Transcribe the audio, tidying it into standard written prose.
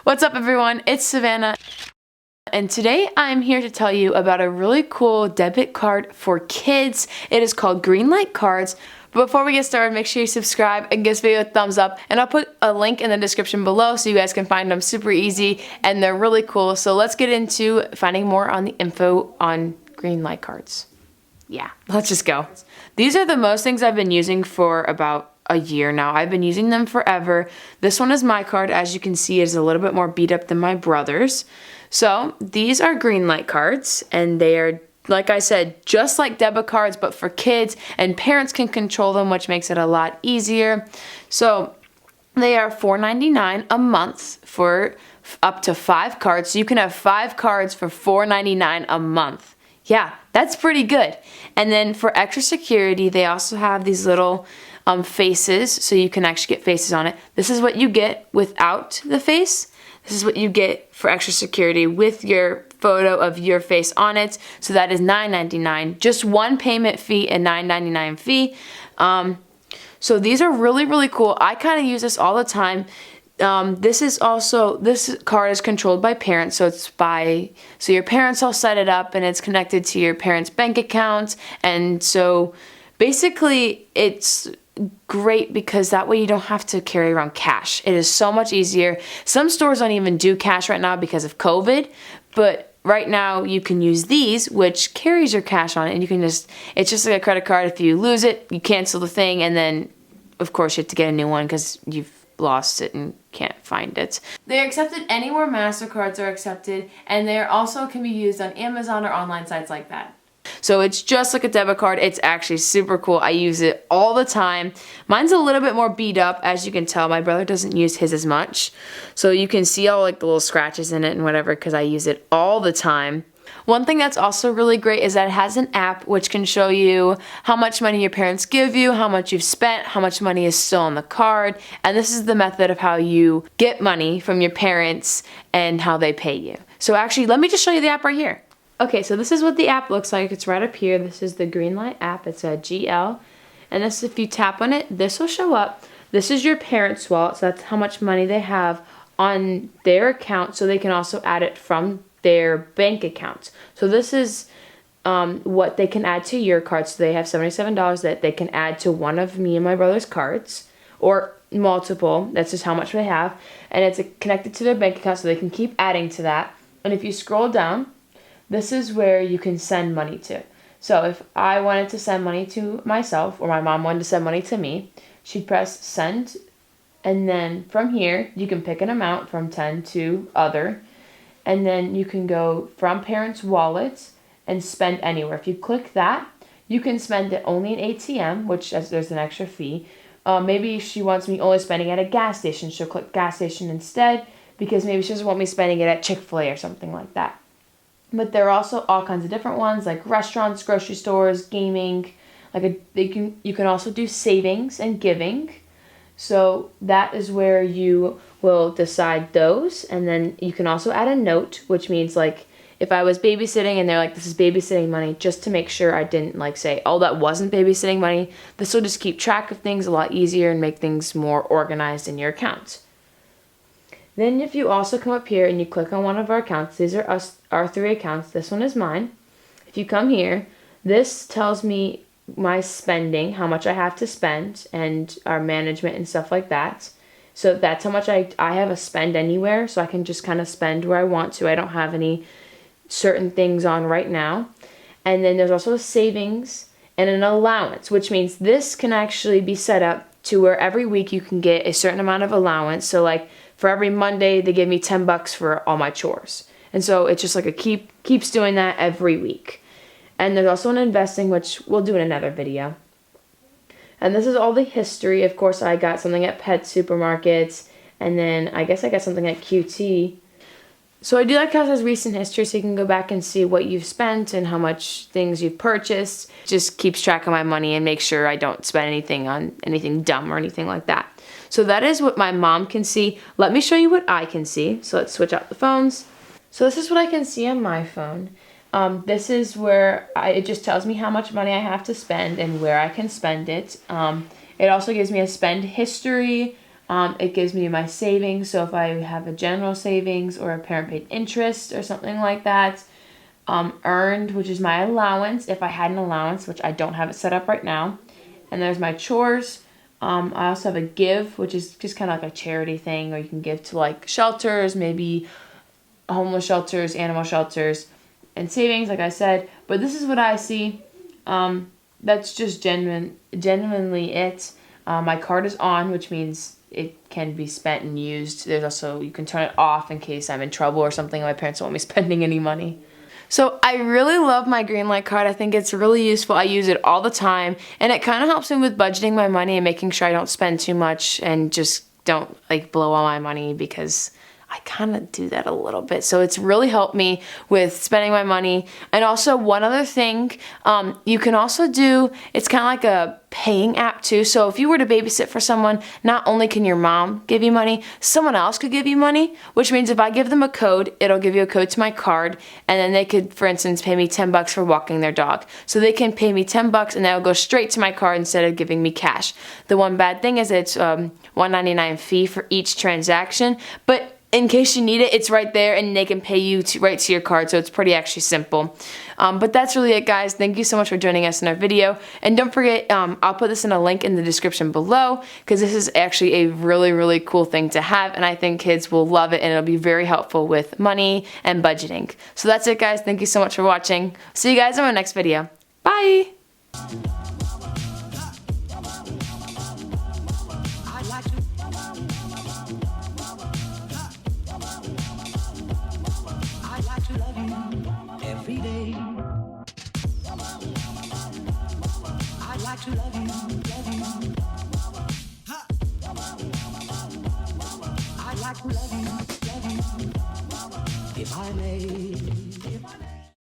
What's up, everyone? It's Savannah, and today I'm here to tell you about a really cool debit card for kids. It is called Greenlight cards. But before we get started, make sure you subscribe and give this video a thumbs up, and I'll put a link in the description below so you guys can find them super easy, and they're really cool. So let's get into finding more on the info on Greenlight cards. Yeah, let's just go. These are the most things I've been using for about a year now. I've been using them forever. This one is my card. As you can see, it's a little bit more beat up than my brother's. So these are Greenlight cards, and they are, like I said, just like debit cards, but for kids, and parents can control them, which makes it a lot easier. So they are $4.99 a month for up to 5 cards. So you can have 5 cards for $4.99 a month. Yeah, that's pretty good. And then for extra security, they also have these little faces, so you can actually get faces on it. This is what you get without the face. This is what you get for extra security with your photo of your face on it. So that is $9.99. Just one payment fee and $9.99 fee. So these are really, really cool. I kind of use this all the time. This card is controlled by parents, so so your parents all set it up and it's connected to your parents' bank account. And so basically it's great because that way you don't have to carry around cash. It is so much easier. Some stores don't even do cash right now because of COVID, but right now you can use these, which carries your cash on it, and you can it's just like a credit card. If you lose it, you cancel the thing, and then of course you have to get a new one because you've lost it and can't find it. They're accepted anywhere MasterCards are accepted, and they also can be used on Amazon or online sites like that. So it's just like a debit card. It's actually super cool. I use it all the time. Mine's a little bit more beat up, as you can tell. My brother doesn't use his as much. So you can see all like the little scratches in it and whatever because I use it all the time. One thing that's also really great is that it has an app which can show you how much money your parents give you, how much you've spent, how much money is still on the card, and this is the method of how you get money from your parents and how they pay you. So actually, let me just show you the app right here. Okay, so this is what the app looks like. It's right up here. This is the Greenlight app. It's a GL, and this, if you tap on it, this will show up. This is your parents' wallet, so that's how much money they have on their account, so they can also add it from their bank account. So this is what they can add to your card. So they have $77 that they can add to one of me and my brother's cards, or multiple. That's just how much they have, and it's connected to their bank account, so they can keep adding to that. And if you scroll down, this is where you can send money to. So if I wanted to send money to myself, or my mom wanted to send money to me, she'd press send, and then from here you can pick an amount from 10 to other, and then you can go from parents' wallets and spend anywhere. If you click that, you can spend it only in ATM, which there's an extra fee. Maybe she wants me only spending at a gas station. She'll click gas station instead, because maybe she doesn't want me spending it at Chick-fil-A or something like that. But there are also all kinds of different ones, like restaurants, grocery stores, gaming. You can also do savings and giving. So that is where you will decide those, and then you can also add a note, which means like if I was babysitting and they're like, this is babysitting money, just to make sure I didn't like say, oh, that wasn't babysitting money. This will just keep track of things a lot easier and make things more organized in your account. Then if you also come up here and you click on one of our accounts, these are our 3 accounts. This one is mine. If you come here, this tells me my spending, how much I have to spend, and our management and stuff like that. So that's how much I have a spend anywhere, so I can just kind of spend where I want to. I don't have any certain things on right now. And then there's also a savings and an allowance, which means this can actually be set up to where every week you can get a certain amount of allowance. So like for every Monday, they give me $10 for all my chores. And so it's just like keeps doing that every week. And there's also an investing, which we'll do in another video. And this is all the history. Of course, I got something at pet supermarkets, and then I guess I got something at QT. So I do like how it says recent history, so you can go back and see what you've spent and how much things you've purchased. Just keeps track of my money and makes sure I don't spend anything on anything dumb or anything like that. So that is what my mom can see. Let me show you what I can see. So let's switch out the phones. So this is what I can see on my phone. This is where it just tells me how much money I have to spend and where I can spend it. It also gives me a spend history, It gives me my savings, so if I have a general savings or a parent paid interest or something like that. Earned, which is my allowance, if I had an allowance, which I don't have it set up right now. And there's my chores. I also have a give, which is just kind of like a charity thing, or you can give to like shelters, maybe homeless shelters, animal shelters, and savings, like I said. But this is what I see. That's just genuinely it. My card is on, which means it can be spent and used. There's also, you can turn it off in case I'm in trouble or something. My parents don't want me spending any money. So I really love my Greenlight card. I think it's really useful. I use it all the time, and it kind of helps me with budgeting my money and making sure I don't spend too much and just don't like blow all my money, because I kind of do that a little bit. So it's really helped me with spending my money. And also one other thing, you can also do, it's kind of like a paying app too. So if you were to babysit for someone, not only can your mom give you money, someone else could give you money, which means if I give them a code, it'll give you a code to my card, and then they could, for instance, pay me $10 for walking their dog. So they can pay me $10 and that'll go straight to my card instead of giving me cash. The one bad thing is it's $1.99 fee for each transaction, but in case you need it, it's right there and they can pay you right to your card, so it's pretty actually simple. But that's really it, guys. Thank you so much for joining us in our video. And don't forget, I'll put this in a link in the description below, because this is actually a really, really cool thing to have, and I think kids will love it, and it'll be very helpful with money and budgeting. So that's it, guys. Thank you so much for watching. See you guys in my next video. Bye! Every day, I'd like to love you, love you. I'd like to love you, love you. If I may.